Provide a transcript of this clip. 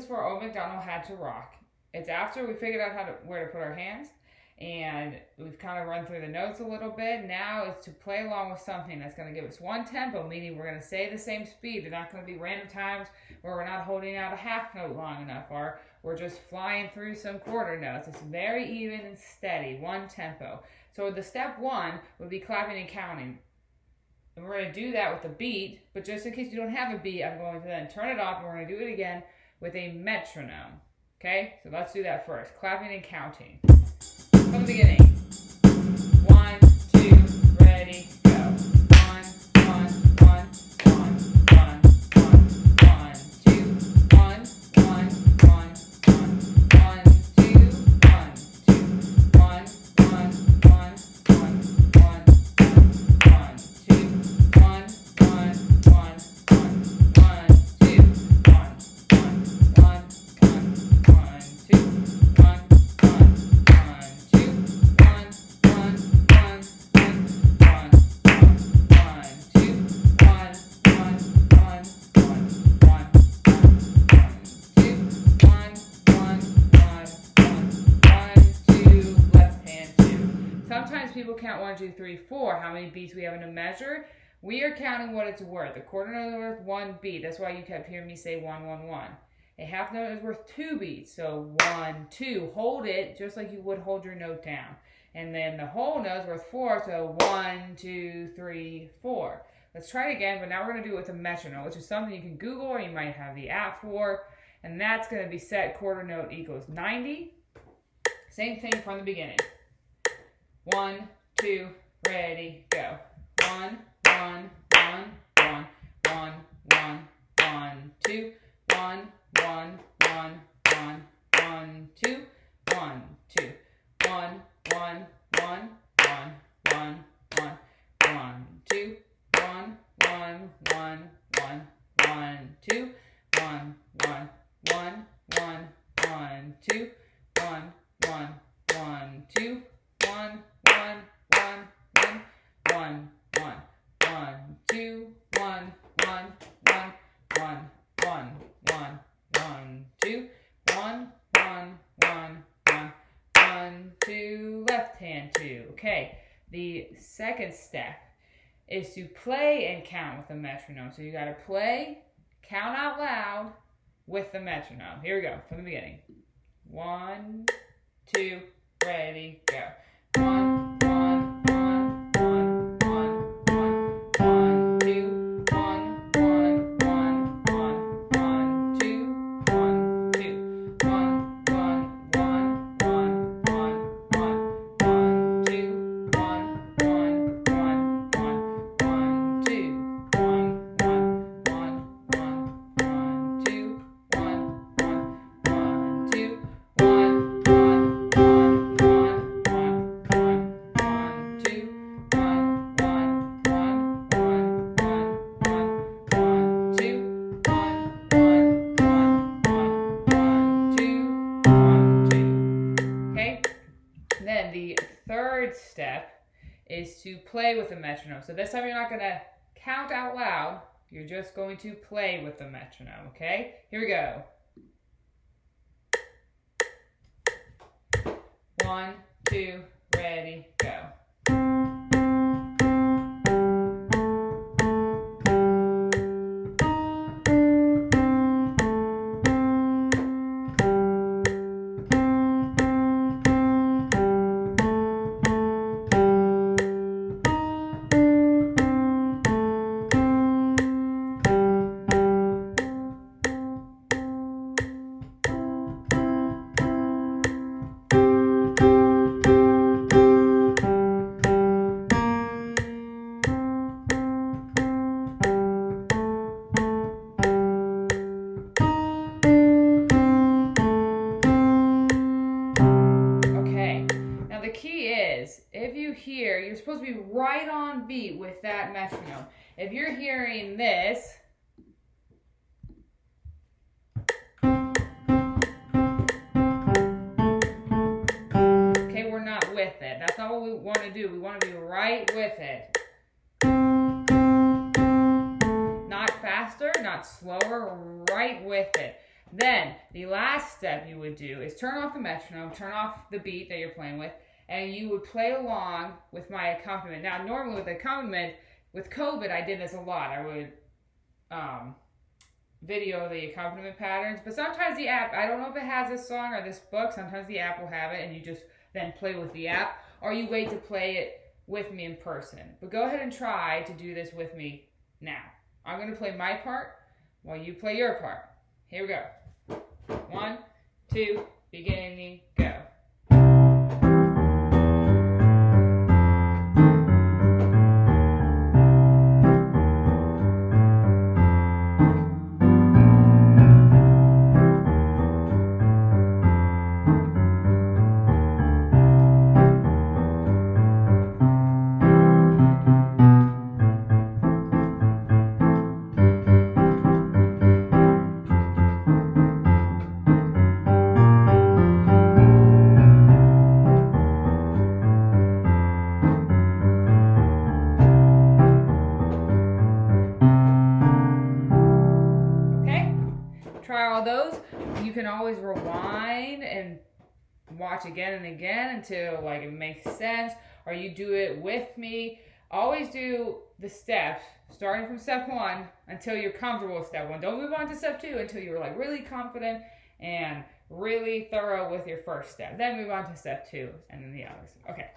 is for Old MacDonald Had to Rock. It's after we figured out where to put our hands, and we've kind of run through the notes a little bit. Now it's to play along with something that's going to give us one tempo, meaning we're going to say the same speed. There's not going to be random times where we're not holding out a half note long enough, or we're just flying through some quarter notes. It's very even and steady, one tempo. So the step one would be clapping and counting. And we're going to do that with a beat, but just in case you don't have a beat, I'm going to then turn it off, and we're going to do it again with a metronome. Okay, so let's do that first. Clapping and counting. From the beginning. 1, 2, ready, go. 1, 1, 1, 1, 1, 1, 2, 1, 1, 1, 1, 2, 1, 2, 1, 1, 1, 1, 1, 2, 1, 1, 1, 1, 2, 1, 1, people count 1, 2, 3, 4, how many beats we have in a measure. We are counting what it's worth. A quarter note is worth 1 beat. That's why you kept hearing me say 1, 1, 1. A half note is worth 2 beats. So 1, 2. Hold it just like you would hold your note down. And then the whole note is worth 4. So 1, 2, 3, 4. Let's try it again, but now we're going to do it with a metronome, which is something you can Google or you might have the app for. And that's going to be set quarter note equals 90. Same thing from the beginning. 1, 2, ready, go. 1, 1, 1, 1, 1, 1, 1, 2, 1, 1, 1, 1, 1, 2, 1, 2, 1, 1, 1, 1, 1, 1, 1, 2, 1, 1, 1, 1, 1, 2, 1, 1, 1, 1, 1, 2, 1, 1, 1, 2, 1, 1, 1, 1, 1, 1, 2, 1, 1, 1, 1, 1, 1, 1, 2, 1, 1, 1, 1, 1, 2, left hand 2. Okay, the second step is to play and count with the metronome. So you got to play, count out loud with the metronome. Here we go, from the beginning. 1, 2, ready, go. 1, 1, 1, 1, 1, 1, 1, 2, 1, 1, 1, 1, 1, 2, 1, 2, 1, 1, 1, 1, 1, 1, 2, 1, 1, 1, 1, 2, 1, 1, 1, 1, 2, 1, 1, 2, 1, step is to play with the metronome. So this time you're not going to count out loud. You're just going to play with the metronome, okay? Here we go. 1, 2, ready, go. If you hear, you're supposed to be right on beat with that metronome. If you're hearing this, okay, we're not with it. That's not what we want to do. We want to be right with it. Not faster, not slower, right with it. Then the last step you would do is turn off the metronome, turn off the beat that you're playing with, and you would play along with my accompaniment. Now, normally with accompaniment, with COVID, I did this a lot. I would video the accompaniment patterns, but sometimes the app, I don't know if it has this song or this book, sometimes the app will have it and you just then play with the app, or you wait to play it with me in person. But go ahead and try to do this with me now. I'm going to play my part while you play your part. Here we go. 1, 2, beginning, go. Try all those. You can always rewind and watch again and again until like it makes sense, or you do it with me. Always do the steps starting from step 1 until you're comfortable with step 1. Don't move on to step 2 until you're like really confident and really thorough with your first step. Then move on to step 2 and then the others. Okay.